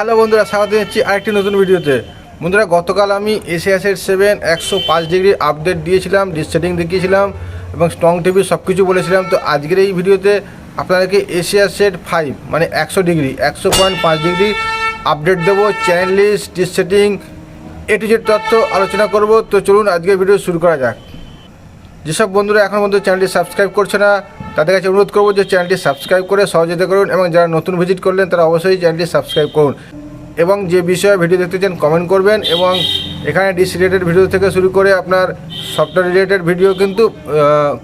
Hello বন্ধুরা, স্বাগত জানাচ্ছি আরেকটি নতুন ভিডিওতে। বন্ধুরা, গতকাল আমি এশিয়া সেট 7 105 ডিগ্রি আপডেট দিয়েছিলাম, সেটিং দেখিয়েছিলাম এবং স্ট্রং টিভি সব কিছু বলেছিলাম। তো আজকের এই ভিডিওতে আপনাদেরকে এশিয়া সেট 5 মানে 100 ডিগ্রি 100.5 ডিগ্রি আপডেট দেবো। Channel list, setting, A to Z তথ্য আলোচনা করব। তো চলুন আজকের ভিডিও শুরু করা যাক। যেসব বন্ধুরা এখন পর্যন্ত চ্যানেলটি সাবস্ক্রাইব করছে না, তাদের কাছে অনুরোধ করবো যে চ্যানেলটি সাবস্ক্রাইব করে সহযোগিতা করুন, এবং যারা নতুন ভিজিট করলেন তারা অবশ্যই চ্যানেলটি সাবস্ক্রাইব করুন, এবং যে বিষয়ে ভিডিও দেখতে চান কমেন্ট করবেন। এবং এখানে ডিস রিলেটেড ভিডিও থেকে শুরু করে আপনার সফটওয়্যার রিলেটেড ভিডিও কিন্তু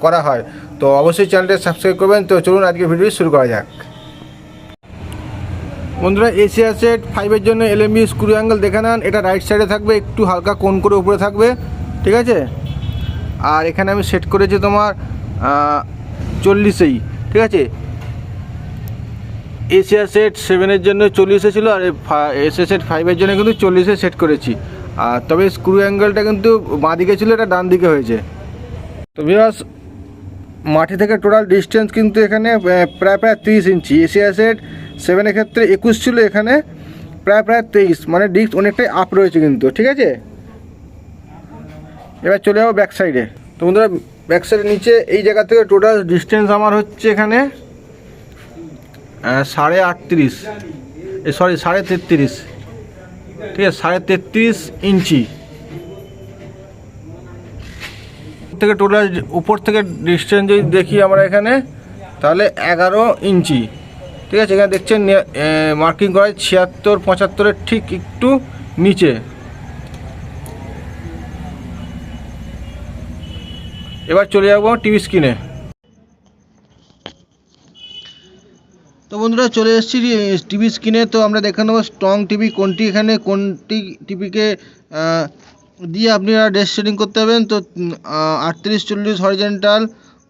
করা হয়। তো অবশ্যই চ্যানেলটি সাবস্ক্রাইব করবেন। তো চলুন আজকে ভিডিও শুরু করা যাক। বন্ধুরা, এশিয়া সেট 5-এর জন্য এলএমবি স্ক্রু অ্যাঙ্গেল দেখে নেন। এটা রাইট সাইডে থাকবে, একটু হালকা কোণ করে উপরে থাকবে, ঠিক আছে। আর এখানে আমি সেট করেছি তোমার 40-এই, ঠিক আছে। এশিয়া সেট 7-এর জন্য 40-এ ছিল, আর এশিয়া সেট 5-এর জন্য কিন্তু 40-এ সেট করেছি। আর তবে স্ক্রু অ্যাঙ্গেলটা কিন্তু বাঁ দিকে ছিল, এটা ডান দিকে হয়েছে। তো ভিউয়ার্স, মাটি থেকে টোটাল ডিস্টেন্স কিন্তু এখানে প্রায় 30 ইঞ্চি। এশিয়া সেট 7-এর ক্ষেত্রে 21 ছিল, এখানে প্রায় 23, মানে ডিস্ক অনেকটাই আপ রয়েছে কিন্তু, ঠিক আছে। এবার চলে যাবো ব্যাক সাইডে। তো বন্ধুরা, ব্যাক সাইডের নিচে এই জায়গা থেকে টোটাল ডিস্টেন্স আমার হচ্ছে এখানে 38.5, সরি 33.5, ঠিক আছে, 33.5 ইঞ্চি থেকে টোটাল উপর থেকে ডিস্টেন্স যদি দেখি আমরা এখানে, তাহলে 11 ইঞ্চি, ঠিক আছে। এখানে দেখছেন মার্কিং করা 76 75-এর ঠিক একটু নিচে। এবার চলে যাবো টিভি স্ক্রিনে। তো বন্ধুরা, চলে এসেছি টিভি স্ক্রিনে। তো আমরা দেখে নেবো স্ট্রং টিভি কোনটি, এখানে কোনটি টিভিকে দিয়ে আপনারা ডেস্ক সেটিং করতে হবেন। তো 3840 হরিজেন্টাল,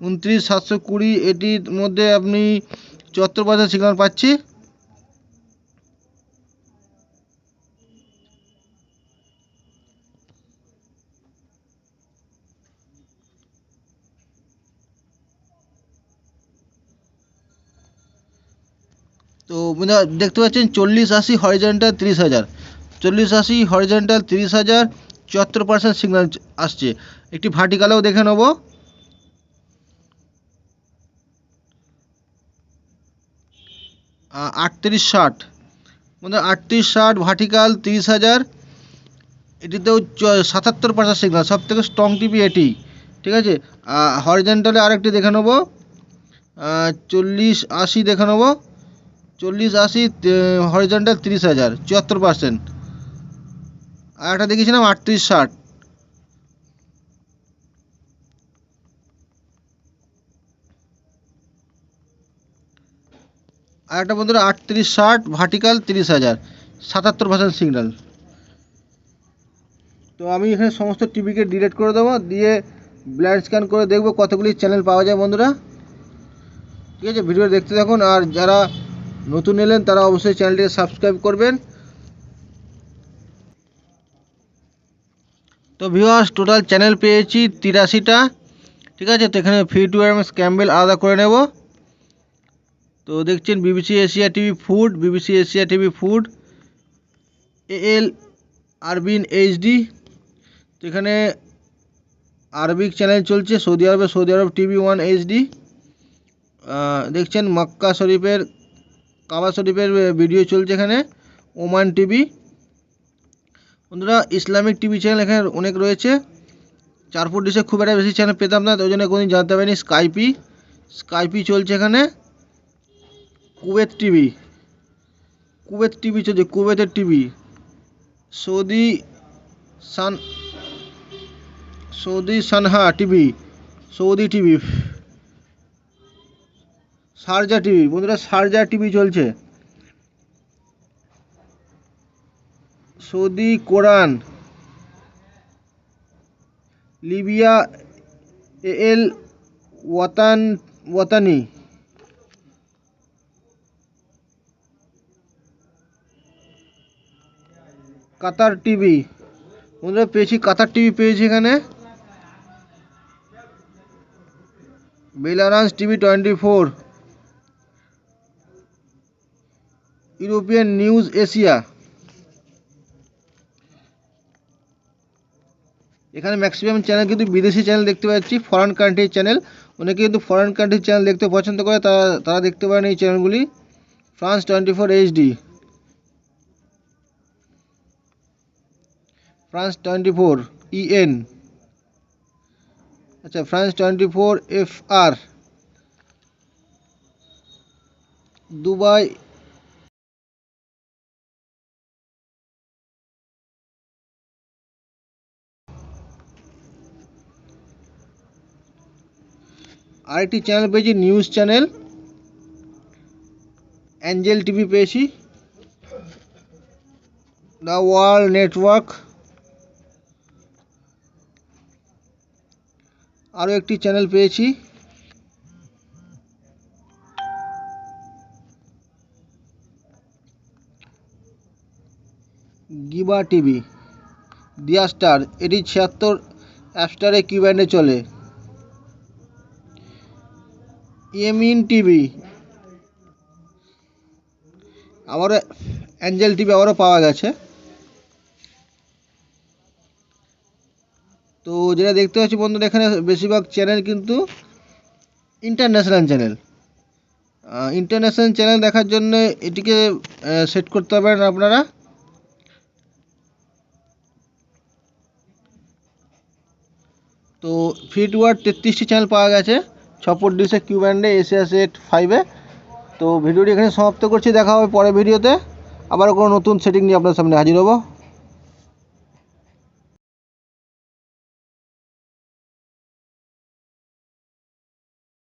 29 720, এটির মধ্যে আপনি 74% সিগন্যাল পাচ্ছি। তো বন্ধুরা দেখতে পাচ্ছেন 4080 হরিজেন্টাল 30,000, 4080 হরিজেন্টাল 30,000, 74% সিগন্যাল আসছে। একটি ভার্টিকালেও দেখে নেব। আ 3860, বন্ধুরা 3860 ভার্টিকাল 30,000, এটিতেও 77% সিগন্যাল, সব থেকে স্ট্রং টিভি এটি, ঠিক আছে। হরিজেন্টালে আরেকটি দেখে নেব, 4080 দেখে নেব। 4080 হরিজেন্টাল 30,000, 74%। আর একটা দেখেছিলাম 3860, আর একটা বন্ধুরা 3860 ভার্টিকাল 30,000, 77% সিগন্যাল। তো আমি এখানে সমস্ত টিভিকে ডিলিট করে দেবো, দিয়ে ব্লাইন্ড স্ক্যান করে দেখব কতগুলি চ্যানেল পাওয়া যায় বন্ধুরা, ঠিক আছে। ভিডিও দেখতে থাকুন, আর যারা নতুন এলেন তারা অবশ্যই চ্যানেলটিকে সাবস্ক্রাইব করবেন। তো ভিউয়ার্স, টোটাল চ্যানেল পেয়েছি 83টা, ঠিক আছে। তো এখানে ফ্রি টু এম ক্যাম্বেল আলাদা করে নেব। তো দেখছেন BBC Asia TV food, BBC Asia TV food, এএল আরবিন এইচডি। তো এখানে আরবিক চ্যানেল চলছে, সৌদি আরব টিভি 1 এইচডি। দেখছেন মক্কা শরীফের, কাবা শরীফের ভিডিও চলছে এখানে। Oman TV. বন্ধুরা, ইসলামিক টিভি চ্যানেল এখানে অনেক রয়েছে। 4 ফুট ডিশে খুব একটা বেশি চ্যানেল পেতাম না, ওই জন্য কোনোদিন জানতে পারিনি। স্কাইপি চলছে এখানে। কুয়েত টিভি চলছে, কুয়েতের TV. Saudi Sanha TV, Saudi TV. Sharjah TV, বন্ধুরা শারজা টিভি চলছে। সৌদি কোরআন, লিবিয়া এএল ওয়াতানি। কাতার টিভি, বন্ধুরা পেয়েছি কাতার টিভি পেয়েছি এখানে। বেলারান্স টিভি 24, ইউরোপিয়ান নিউজ এশিয়া, এখানে ম্যাক্সিমাম চ্যানেল কিন্তু বিদেশি চ্যানেল দেখতে পাচ্ছি, ফরেন কান্ট্রির চ্যানেল। অনেকে কিন্তু ফরেন কান্ট্রির চ্যানেল দেখতে পছন্দ করে, তারা দেখতে পারেন এই চ্যানেলগুলি। ফ্রান্স 24 HD, ফ্রান্স 24 EN, আচ্ছা ফ্রান্স 24 FR, দুবাই আরেকটি চ্যানেল পেয়েছি নিউজ চ্যানেল, অ্যাঞ্জেল টিভি পেয়েছি, দ্য ওয়ার্ল্ড নেটওয়ার্ক, আরও একটি চ্যানেল পেয়েছি গিবা টিভি, দিয়া স্টার, এটি 76 অ্যাপস্টারে কি ব্যান্ডে চলে, এমিন টিভি, আবারও অ্যাঞ্জেল টিভি আবারও পাওয়া গেছে। তো যেটা দেখতে পাচ্ছি বন্ধুরা, এখানে বেশিরভাগ চ্যানেল কিন্তু ইন্টারন্যাশনাল চ্যানেল। ইন্টারন্যাশনাল চ্যানেল দেখার জন্য এটিকে সেট করতে পারেন আপনারা। তো ফিটওয়ার্ড 33টি চ্যানেল পাওয়া গেছে 6 ডিসে কিউ ব্যান্ডে এশিয়া সেট 5-এ। তো ভিডিওটি এখানে সমাপ্ত করছি, দেখা হবে পরের ভিডিওতে। আবার কোনো নতুন সেটিং নিয়ে আপনার সামনে হাজির হব।